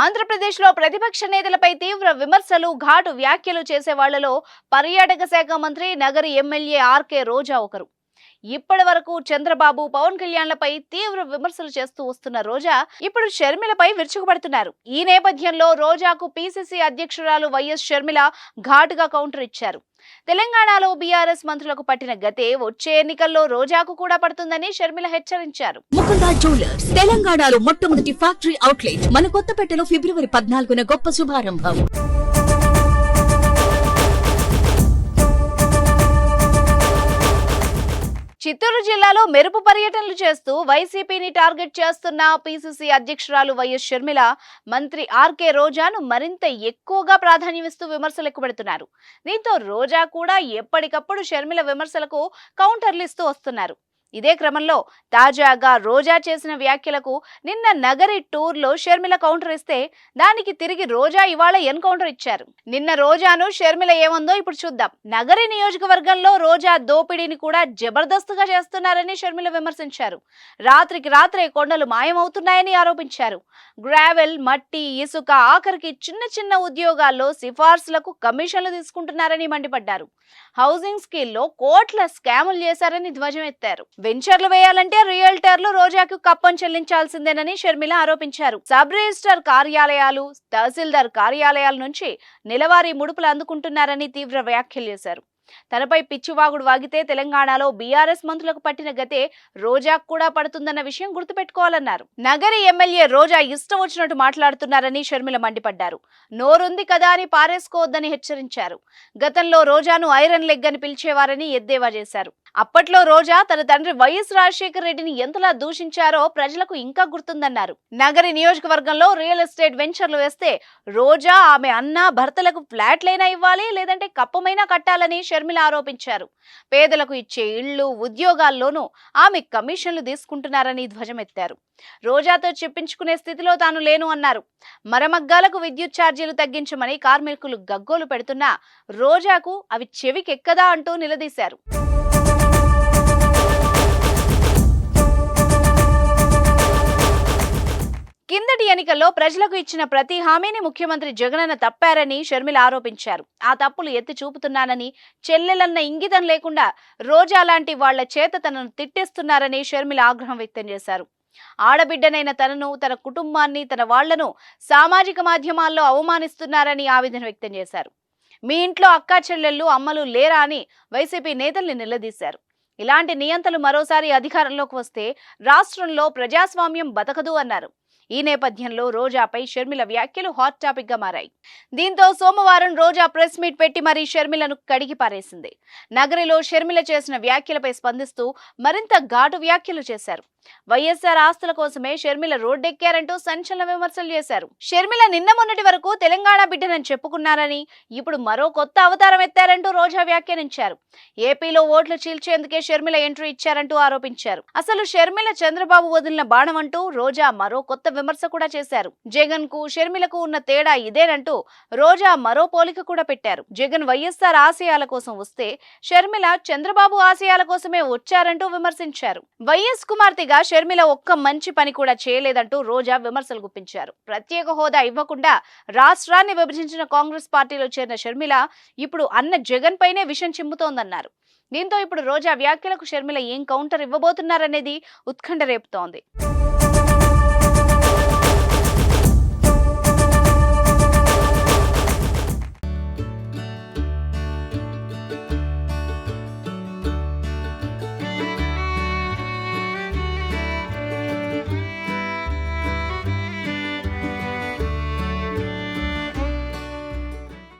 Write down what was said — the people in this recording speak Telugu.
ఆంధ్రప్రదేశ్లో ప్రతిపక్ష నేతలపై తీవ్ర విమర్శలు, ఘాటు వ్యాఖ్యలు చేసే వాళ్లలో పర్యాటక శాఖ మంత్రి, నగరి ఎమ్మెల్యే ఆర్కే రోజా ఒకరు. ఇప్పటి వరకు చంద్రబాబు, పవన్ కళ్యాణ్లపై తీవ్ర విమర్శలు చేస్తూ వస్తున్న రోజా ఇప్పుడు షర్మిలపై విరుచుకుపడుతున్నారు. ఈ నేపథ్యంలో రోజాకు పీసీసీ అధ్యక్షురాలు వైఎస్ షర్మిల ఘాటుగా కౌంటర్ ఇచ్చారు. తెలంగాణలో బీఆర్ఎస్ మంత్రులకు పట్టిన గతే వచ్చే ఎన్నికల్లో రోజాకు కూడా పడుతుందని షర్మిల హెచ్చరించారు. ముకుందా జ్యువెలర్స్ తెలంగాణలో మొట్టమొదటి ఫ్యాక్టరీ అవుట్లెట్ మన కొత్తపేటలో ఫిబ్రవరి 14న గొప్ప శుభారంభం. చిత్తూరు జిల్లాలో మెరుపు పర్యటనలు చేస్తూ వైసీపీని టార్గెట్ చేస్తున్న పీసీసీ అధ్యక్షురాలు వైఎస్ షర్మిల మంత్రి ఆర్కే రోజాను మరింత ఎక్కువగా ప్రాధాన్యమిస్తూ విమర్శలు ఎక్కుపెడుతున్నారు. దీంతో రోజా కూడా ఎప్పటికప్పుడు షర్మిల విమర్శలకు కౌంటర్లు ఇస్తూ వస్తున్నారు. ఇదే క్రమంలో తాజాగా రోజా చేసిన వ్యాఖ్యలకు నిన్న నగరి టూర్లో షర్మిల కౌంటర్ ఇస్తే దానికి తిరిగి రోజా ఇవాళ ఎన్కౌంటర్ ఇచ్చారు. నిన్న రోజాను షర్మిల ఏమందో ఇప్పుడు చూద్దాం. నగరి నియోజకవర్గంలో రోజా దోపిడీని కూడా జబర్దస్తుగా చేస్తున్నారని షర్మిల విమర్శించారు. రాత్రికి రాత్రే కొండలు మాయమవుతున్నాయని ఆరోపించారు. గ్రావెల్, మట్టి, ఇసుక, ఆఖరికి చిన్న చిన్న ఉద్యోగాల్లో సిఫార్సులకు కమిషన్లు తీసుకుంటున్నారని మండిపడ్డారు. హౌసింగ్ స్కీల్లో కోట్ల స్కాములు చేశారని ధ్వజమెత్తారు. వెంచర్లు వేయాలంటే రియల్టర్లు రోజాకు కప్పం చెల్లించాల్సిందేనని షర్మిల ఆరోపించారు. సబ్ రిజిస్టర్ కార్యాలయాలు, తహసీల్దార్ కార్యాలయాల నుంచి నెలవారీ ముడుపులు అందుకుంటున్నారని తీవ్ర వ్యాఖ్యలు చేశారు. తనపై పిచ్చివాగుడు వాగితే తెలంగాణలో బీఆర్ఎస్ మంత్రులకు పట్టిన గతే రోజాకు కూడా పడుతుందన్న విషయం గుర్తుపెట్టుకోవాలన్నారు. నగరి ఎమ్మెల్యే రోజా ఇష్టం వచ్చినట్టు మాట్లాడుతున్నారని షర్మిల మండిపడ్డారు. నోరుంది కదా అని పారేసుకోవద్దని హెచ్చరించారు. గతంలో రోజాను ఐరన్ లెగ్ అని పిలిచేవారని ఎద్దేవా చేశారు. అప్పట్లో రోజా తన తండ్రి వైఎస్ రాజశేఖర రెడ్డిని ఎంతలా దూషించారో ప్రజలకు ఇంకా గుర్తుందన్నారు. నగరి నియోజకవర్గంలో రియల్ ఎస్టేట్ వెంచర్లు వేస్తే రోజా, ఆమె అన్న, భర్తలకు ఫ్లాట్లైనా ఇవ్వాలి, లేదంటే కప్పమైనా కట్టాలని షర్మిల ఆరోపించారు. పేదలకు ఇచ్చే ఇళ్లు, ఉద్యోగాల్లోనూ ఆమె కమిషన్లు తీసుకుంటున్నారని ధ్వజమెత్తారు. రోజాతో చెప్పించుకునే స్థితిలో తాను లేను అన్నారు. మరమగ్గాలకు విద్యుత్ ఛార్జీలు తగ్గించమని కార్మికులు గగ్గోలు పెడుతున్నా రోజాకు అవి చెవికెక్కదా అంటూ నిలదీశారు. కిందటి ఎన్నికల్లో ప్రజలకు ఇచ్చిన ప్రతి హామీని ముఖ్యమంత్రి జగనన్న తప్పారని షర్మిల ఆరోపించారు. ఆ తప్పులు ఎత్తి చూపుతున్నానని, చెల్లెలన్న ఇంగితం లేకుండా రోజా లాంటి వాళ్ల చేత తనను తిట్టేస్తున్నారని షర్మిల ఆగ్రహం వ్యక్తం చేశారు. ఆడబిడ్డనైన తనను, తన కుటుంబాన్ని, తన వాళ్లను సామాజిక మాధ్యమాల్లో అవమానిస్తున్నారని ఆవేదన వ్యక్తం చేశారు. మీ ఇంట్లో అక్కా చెల్లెళ్ళు, అమ్మలు లేరా అని వైసీపీ నేతల్ని నిలదీశారు. ఇలాంటి నియంతలు మరోసారి అధికారంలోకి వస్తే రాష్ట్రంలో ప్రజాస్వామ్యం బతకదు అన్నారు. ఈ నేపథ్యంలో రోజాపై షర్మిల వ్యాఖ్యలు హాట్ టాపిక్ గా మారాయి. దీంతో సోమవారం రోజా ప్రెస్ మీట్ పెట్టి మరీ షర్మిలను కడిగి పారేసింది. నగరిలో షర్మిల చేసిన వ్యాఖ్యలపై స్పందిస్తూ మరింత ఘాటు వ్యాఖ్యలు చేశారు. వైఎస్ఆర్ ఆస్తుల కోసమే షర్మిల రోడ్డెక్కారంటూ సంచలన విమర్శలు చేశారు. షర్మిల నిన్న మొన్నటి వరకు తెలంగాణ బిడ్డనని చెప్పుకున్నారని, ఇప్పుడు మరో కొత్త అవతారం ఎత్తారంటూ రోజా వ్యాఖ్యానించారు. ఏపీలో ఓట్లు చీల్చేందుకే షర్మిల ఎంట్రీ ఇచ్చారంటూ ఆరోపించారు. అసలు షర్మిల చంద్రబాబు వదిలిన బాణం అంటూ రోజా మరో కొత్త విమర్శ కూడా చేశారు. జగన్ కు షర్మిలకు ఉన్న తేడా ఇదేనంటూ రోజా మరో పోలిక కూడా పెట్టారు. జగన్ వైఎస్ఆర్ ఆశయాల కోసం వస్తే షర్మిల చంద్రబాబు ఆశయాల కోసమే వచ్చారంటూ విమర్శించారు. వైఎస్ కుమార్తెగా షర్మిల ఒక్క మంచి పని కూడా చేయలేదంటూ రోజా విమర్శలు గుప్పించారు. ప్రత్యేక హోదా ఇవ్వకుండా రాష్ట్రాన్ని విభజించిన కాంగ్రెస్ పార్టీలో చేరిన షర్మిల ఇప్పుడు అన్న జగన్ పైనే విషం చిమ్ముతోందన్నారు. దీంతో ఇప్పుడు రోజా వ్యాఖ్యలకు షర్మిల ఏం కౌంటర్ ఇవ్వబోతున్నారనేది ఉత్కంఠ రేపుతోంది.